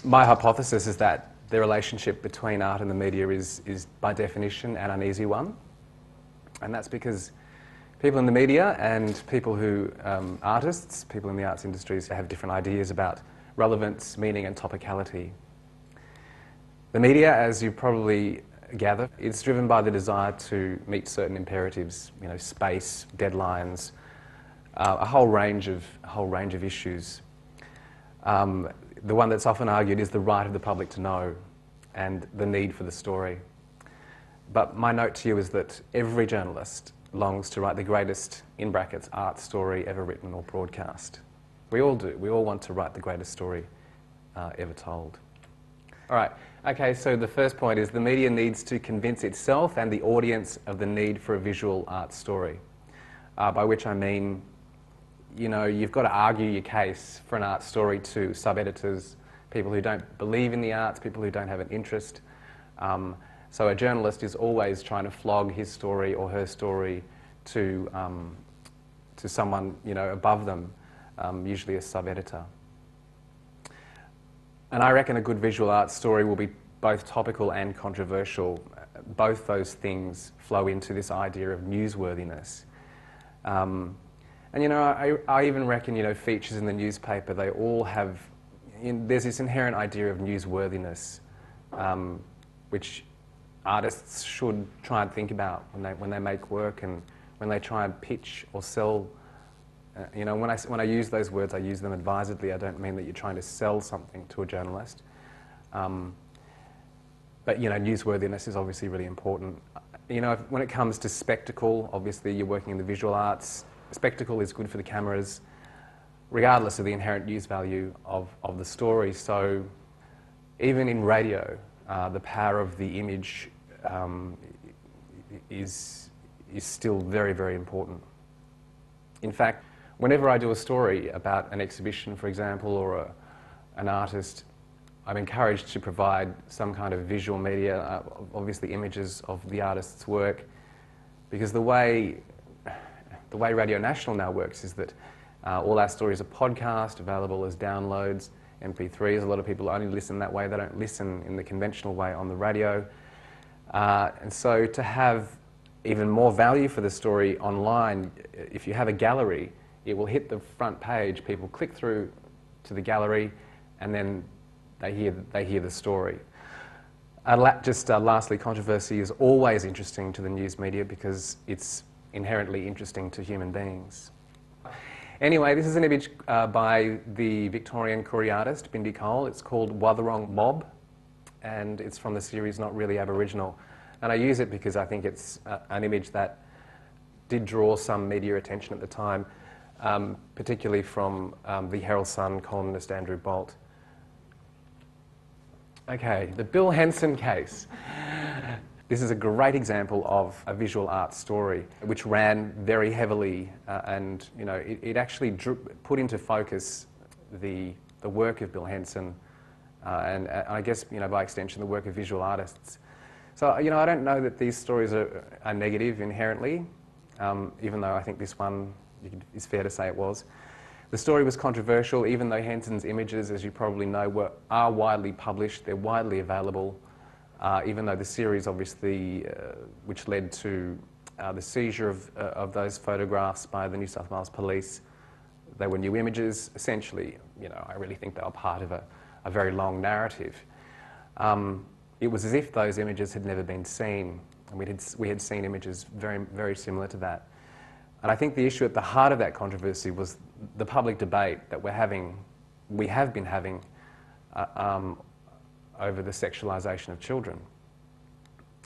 My hypothesis is that the relationship between art and the media is by definition an uneasy one. And that's because people in the media and people who, artists, people in the arts industries have different ideas about relevance, meaning and topicality. The media, as you probably gather, is driven by the desire to meet certain imperatives, you know, space, deadlines, a whole range of issues. The one that's often argued is the right of the public to know and the need for the story. But my note to you is that every journalist longs to write the greatest, in brackets, art story ever written or broadcast. We all do. We all want to write the greatest story ever told. All right. Okay, so the first point is the media needs to convince itself and the audience of the need for a visual art story, by which I mean, you know, you've got to argue your case for an art story to sub-editors, people who don't believe in the arts, people who don't have an interest. So a journalist is always trying to flog his story or her story to someone, you know, above them, usually a sub-editor. And I reckon a good visual arts story will be both topical and controversial. Both those things flow into this idea of newsworthiness. And you know, I even reckon, you know, features in the newspaper, they all have, there's this inherent idea of newsworthiness, which artists should try and think about when they make work and when they try and pitch or sell. You know, when I use those words, I use them advisedly. I don't mean that you're trying to sell something to a journalist. But you know, newsworthiness is obviously really important. You know, when it comes to spectacle, obviously you're working in the visual arts. Spectacle is good for the cameras, regardless of the inherent news value of the story. So even in radio, the power of the image is still very, very important. In fact, whenever I do a story about an exhibition, for example, or an artist, I'm encouraged to provide some kind of visual media, obviously images of the artist's work, because the way Radio National now works is that all our stories are podcast, available as downloads, MP3s. A lot of people only listen that way. They don't listen in the conventional way on the radio. And so to have even more value for the story online, if you have a gallery, it will hit the front page, people click through to the gallery, and then they hear the story. Lastly, controversy is always interesting to the news media because it's inherently interesting to human beings. Anyway, this is an image by the Victorian Koori artist, Bindi Cole. It's called Wathaurong Mob, and it's from the series Not Really Aboriginal. And I use it because I think it's an image that did draw some media attention at the time, particularly from the Herald Sun columnist Andrew Bolt. Okay, the Bill Henson case. This is a great example of a visual art story which ran very heavily and you know, it actually put into focus the work of Bill Henson and I guess, you know, by extension, the work of visual artists. So, you know, I don't know that these stories are negative inherently, even though I think this one is fair to say it was. The story was controversial, even though Henson's images, as you probably know, are widely published, they're widely available. Even though the series, obviously, which led to the seizure of those photographs by the New South Wales Police, they were new images. Essentially, you know, I really think they were part of a very long narrative. It was as if those images had never been seen, and we had seen images very, very similar to that. And I think the issue at the heart of that controversy was the public debate that we have been having over the sexualisation of children.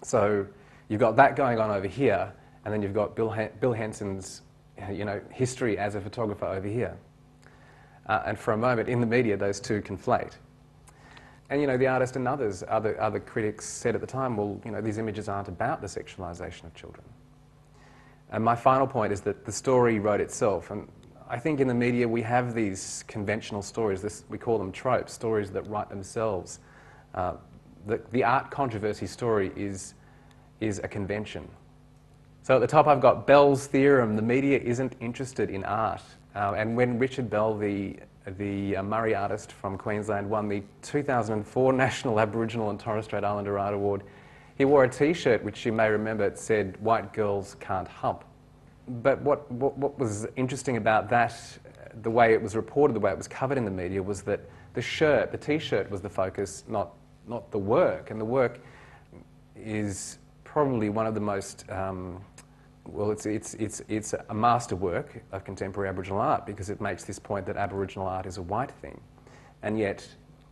So you've got that going on over here, and then you've got Bill Henson's, you know, history as a photographer over here. And for a moment, in the media, those two conflate. And you know, the artist and other critics said at the time, well, you know, these images aren't about the sexualisation of children. And my final point is that the story wrote itself. And I think in the media we have these conventional stories, we call them tropes, stories that write themselves. The art controversy story is a convention. So at the top I've got Bell's theorem: the media isn't interested in art. And when Richard Bell, the Murray artist from Queensland, won the 2004 National Aboriginal and Torres Strait Islander Art Award, he wore a T-shirt which you may remember, it said, "White girls can't hump." But what was interesting about that, the way it was reported, the way it was covered in the media, was that the shirt, the T-shirt, was the focus, not the work. And the work is probably one of the most, well, it's a masterwork of contemporary Aboriginal art, because it makes this point that Aboriginal art is a white thing. And yet,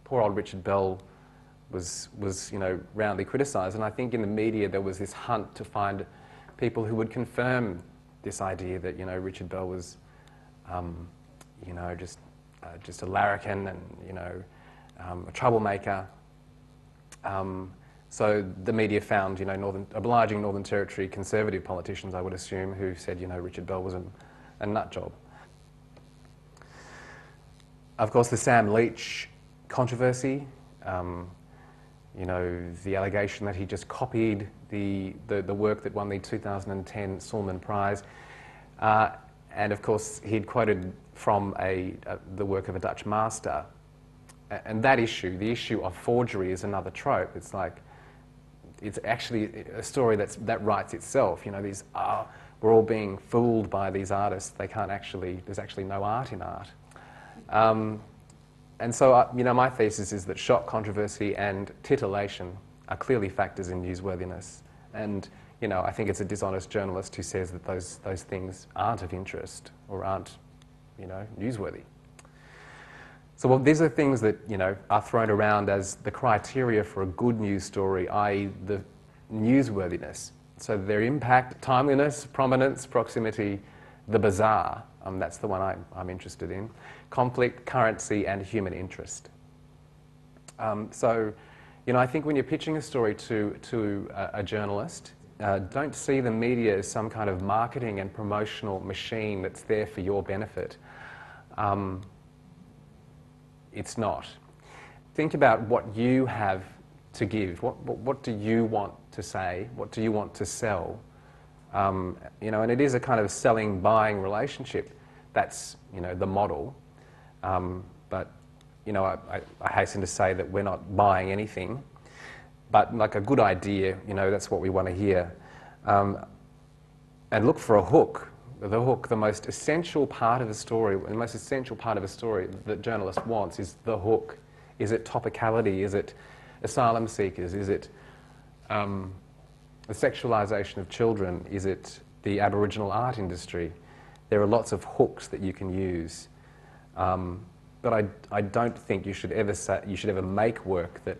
poor old Richard Bell was roundly criticised. And I think in the media there was this hunt to find people who would confirm this idea that, Richard Bell was, just a larrikin and, a troublemaker. So the media found, obliging Northern Territory Conservative politicians, I would assume, who said, Richard Bell was a nut job. Of course, the Sam Leach controversy, the allegation that he just copied the work that won the 2010 Sulman Prize. And of course, he'd quoted from the work of a Dutch master. And that issue, the issue of forgery, is another trope. It's like, it's actually a story that writes itself. We're all being fooled by these artists. There's actually no art in art. And so, my thesis is that shock, controversy and titillation are clearly factors in newsworthiness. And, I think it's a dishonest journalist who says that those things aren't of interest or aren't, newsworthy. So, these are things that, are thrown around as the criteria for a good news story, i.e. the newsworthiness. So their impact, timeliness, prominence, proximity, the bizarre, that's the one I'm interested in. Conflict, currency, and human interest. I think when you're pitching a story to a journalist, don't see the media as some kind of marketing and promotional machine that's there for your benefit. It's not. Think about what you have to give. What do you want to say? What do you want to sell? And it is a kind of selling-buying relationship. That's, the model. But, I hasten to say that we're not buying anything. But like a good idea, that's what we want to hear. And look for a hook. The hook, the most essential part of a story, the most essential part of a story that journalist wants is the hook. Is it topicality? Is it asylum seekers? Is it the sexualisation of children? Is it the Aboriginal art industry? There are lots of hooks that you can use. But I don't think you should ever make work that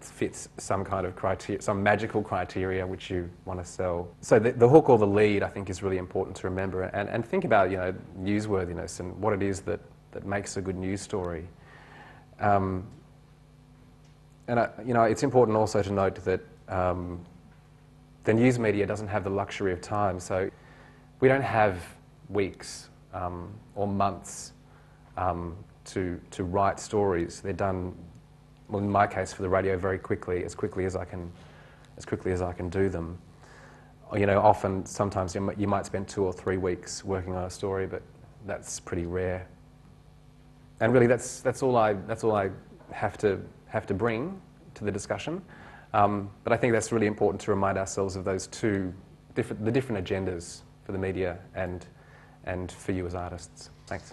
fits some kind of criteria, some magical criteria which you want to sell. So the hook or the lead, I think, is really important to remember, and think about newsworthiness and what it is that makes a good news story. And it's important also to note that the news media doesn't have the luxury of time, so we don't have weeks or months to write stories. They're done, well, in my case for the radio, very quickly, as quickly as I can do them. Often, sometimes you might spend 2 or 3 weeks working on a story, but that's pretty rare. And really, that's all I have to bring to the discussion. But I think that's really important to remind ourselves of those the different agendas for the media and for you as artists. Thanks.